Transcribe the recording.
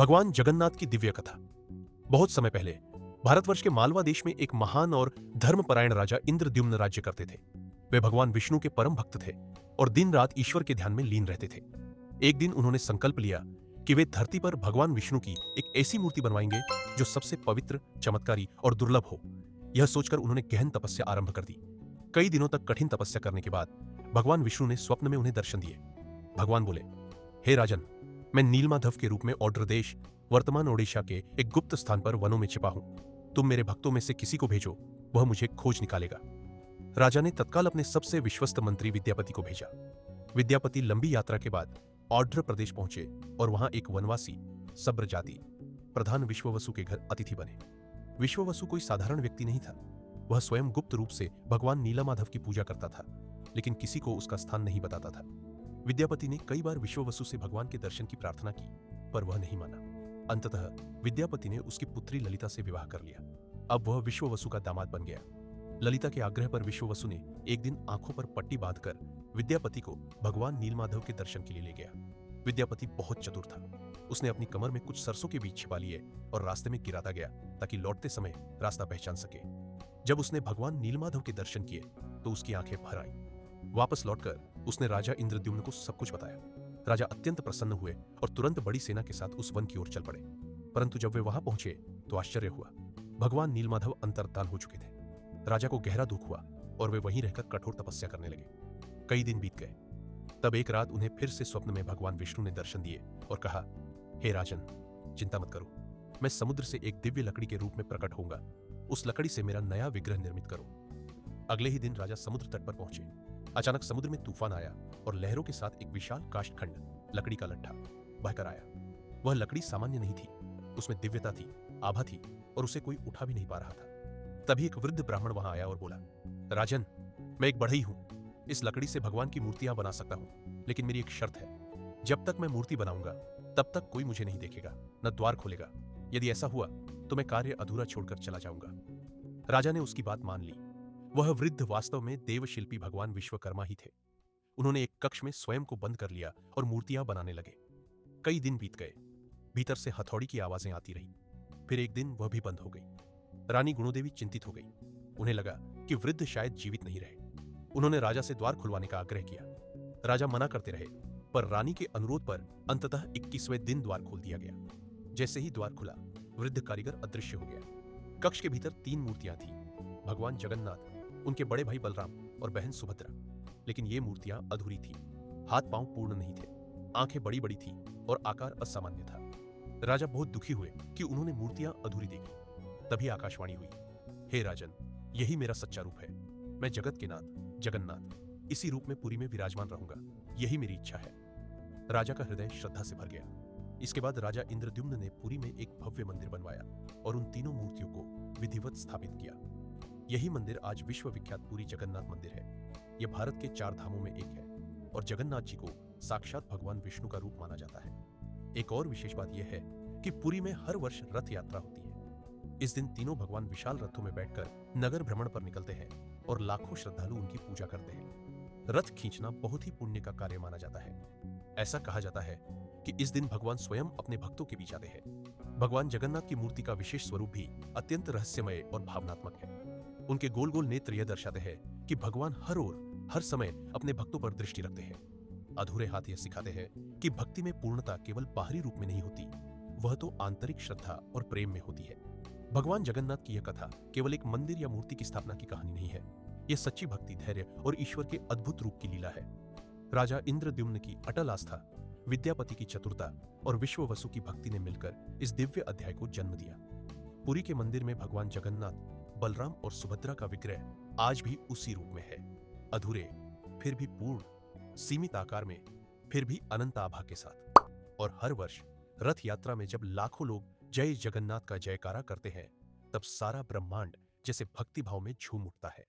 भगवान जगन्नाथ की दिव्य कथा। बहुत समय पहले भारतवर्ष के मालवा देश में एक महान और धर्मपरायण राजा इंद्रद्युम्न राज्य करते थे। वे भगवान विष्णु के परम भक्त थे और दिन रात ईश्वर के ध्यान में लीन रहते थे। एक दिन उन्होंने संकल्प लिया कि वे धरती पर भगवान विष्णु की एक ऐसी मूर्ति बनवाएंगे जो सबसे पवित्र, चमत्कारी और दुर्लभ हो। यह सोचकर उन्होंने गहन तपस्या आरंभ कर दी। कई दिनों तक कठिन तपस्या करने के बाद भगवान विष्णु ने स्वप्न में उन्हें दर्शन दिए। भगवान बोले, हे राजन, मैं नीलमाधव के रूप में औड्र देश, वर्तमान ओडिशा के एक गुप्त स्थान पर वनों में छिपा हूं। तुम मेरे भक्तों में से किसी को भेजो, वह मुझे खोज निकालेगा। राजा ने तत्काल अपने सबसे विश्वस्त मंत्री विद्यापति को भेजा। विद्यापति लंबी यात्रा के बाद औड्र प्रदेश पहुंचे और वहां एक वनवासी सब्र जाति प्रधान विश्ववसु के घर अतिथि बने। विश्ववसु कोई साधारण व्यक्ति नहीं था। वह स्वयं गुप्त रूप से भगवान नीलमाधव की पूजा करता था, लेकिन किसी को उसका स्थान नहीं बताता था। विद्यापति ने कई बार विश्ववसु से भगवान के दर्शन की प्रार्थना की, पर वह नहीं माना। अंततः विद्यापति ने उसकी पुत्री ललिता से विवाह कर लिया। अब वह विश्ववसु का दामाद बन गया। ललिता के आग्रह पर विश्ववसु ने एक दिन आंखों पर पट्टी बांधकर विद्यापति को भगवान नीलमाधव के दर्शन के लिए ले गया। विद्यापति बहुत चतुर था। उसने अपनी कमर में कुछ सरसों के बीज छिपा लिए और रास्ते में गिराता गया ताकि लौटते समय रास्ता पहचान सके। जब उसने भगवान नीलमाधव के दर्शन किए तो उसकी आंखें भर आईं। वापस लौटकर उसने राजा इंद्रद्युम्न को सब कुछ बताया। राजा अत्यंत प्रसन्न हुए और तुरंत बड़ी सेना के साथ उस वन की ओर चल पड़े। परंतु जब वे वहां पहुंचे तो आश्चर्य हुआ। भगवान नीलमाधव अंतर्धान हो चुके थे। राजा को गहरा दुख हुआ और वे वहीं रहकर कठोर तपस्या करने लगे। कई दिन बीत गए। तब एक रात उन्हें फिर से स्वप्न में भगवान विष्णु ने दर्शन दिए और कहा, हे राजन, चिंता मत करो, मैं समुद्र से एक दिव्य लकड़ी के रूप में प्रकट होऊंगा। उस लकड़ी से मेरा नया विग्रह निर्मित करो। अगले ही दिन राजा समुद्र तट पर पहुंचे। अचानक समुद्र में तूफान आया और लहरों के साथ एक विशाल काष्ठखंड लकड़ी का लट्ठा बहकर आया। वह लकड़ी सामान्य नहीं थी, उसमें दिव्यता थी, आभा थी और उसे कोई उठा भी नहीं पा रहा था। तभी एक वृद्ध ब्राह्मण वहां आया और बोला, राजन, मैं एक बढ़ई हूं। इस लकड़ी से भगवान की मूर्तियां बना सकता हूं, लेकिन मेरी एक शर्त है। जब तक मैं मूर्ति बनाऊंगा तब तक कोई मुझे नहीं देखेगा, न द्वार खोलेगा। यदि ऐसा हुआ तो मैं कार्य अधूरा छोड़कर चला जाऊंगा। राजा ने उसकी बात मान ली। वह वृद्ध वास्तव में देवशिल्पी भगवान विश्वकर्मा ही थे। उन्होंने एक कक्ष में स्वयं को बंद कर लिया और मूर्तियां बनाने लगे। कई दिन बीत गए। भीतर से हथौड़ी की आवाजें आती रही। फिर एक दिन वह भी बंद हो गई। रानी गुणोदेवी चिंतित हो गई। उन्हें लगा कि वृद्ध शायद जीवित नहीं रहे। उन्होंने राजा से द्वार खुलवाने का आग्रह किया। राजा मना करते रहे, पर रानी के अनुरोध पर अंततः 21वें दिन द्वार खोल दिया गया। जैसे ही द्वार खुला, वृद्ध कारीगर अदृश्य हो गया। कक्ष के भीतर 3 मूर्तियां थीं, भगवान जगन्नाथ, उनके बड़े भाई बलराम और बहन सुभद्रा। लेकिन ये मूर्तियां अधूरी थीं। हाथ पांव पूर्ण नहीं थे, आंखें बड़ी बड़ी थीं और आकार असामान्य था। राजा बहुत दुखी हुए कि उन्होंने मूर्तियां अधूरी देखी। तभी आकाशवाणी हुई, हे राजन, यही मेरा सच्चा रूप है। मैं जगत के नाथ जगन्नाथ इसी रूप में पुरी में विराजमान रहूंगा। यही मेरी इच्छा है। राजा का हृदय श्रद्धा से भर गया। इसके बाद राजा इंद्रद्युम्न ने पुरी में एक भव्य मंदिर बनवाया और उन तीनों मूर्तियों को विधिवत स्थापित किया। यही मंदिर आज विश्व विख्यात पुरी जगन्नाथ मंदिर है। यह भारत के 4 धामों में एक है और जगन्नाथ जी को साक्षात भगवान विष्णु का रूप माना जाता है। एक और विशेष बात यह है कि पुरी में हर वर्ष रथ यात्रा होती है। इस दिन तीनों भगवान विशाल रथों में बैठकर नगर भ्रमण पर निकलते हैं और लाखों श्रद्धालु उनकी पूजा करते हैं। रथ खींचना बहुत ही पुण्य का कार्य माना जाता है। ऐसा कहा जाता है कि इस दिन भगवान स्वयं अपने भक्तों के बीच आते हैं। भगवान जगन्नाथ की मूर्ति का विशेष स्वरूप भी अत्यंत रहस्यमय और भावनात्मक है। उनके गोल गोल नेत्र यह दर्शाते हैं कि भगवान हर ओर, हर समय अपने भक्तों पर दृष्टि रखते हैं। अधूरे हाथ यह सिखाते हैं कि भक्ति में पूर्णता केवल बाहरी रूप में नहीं होती, वह तो आंतरिक श्रद्धा और प्रेम में होती है। भगवान जगन्नाथ की यह कथा केवल एक मंदिर या मूर्ति की स्थापना की कहानी नहीं है। यह सच्ची भक्ति, धैर्य और ईश्वर के अद्भुत रूप की लीला है। राजा इंद्रद्युम्न की अटल आस्था, विद्यापति की चतुरता और विश्ववसु की भक्ति ने मिलकर इस दिव्य अध्याय को जन्म दिया। पुरी के मंदिर में भगवान जगन्नाथ, बलराम और सुभद्रा का विग्रह आज भी उसी रूप में है, अधूरे फिर भी पूर्ण, सीमित आकार में फिर भी अनंत आभा के साथ। और हर वर्ष रथ यात्रा में जब लाखों लोग जय जगन्नाथ का जयकारा करते हैं, तब सारा ब्रह्मांड जैसे भक्ति भाव में झूम उठता है।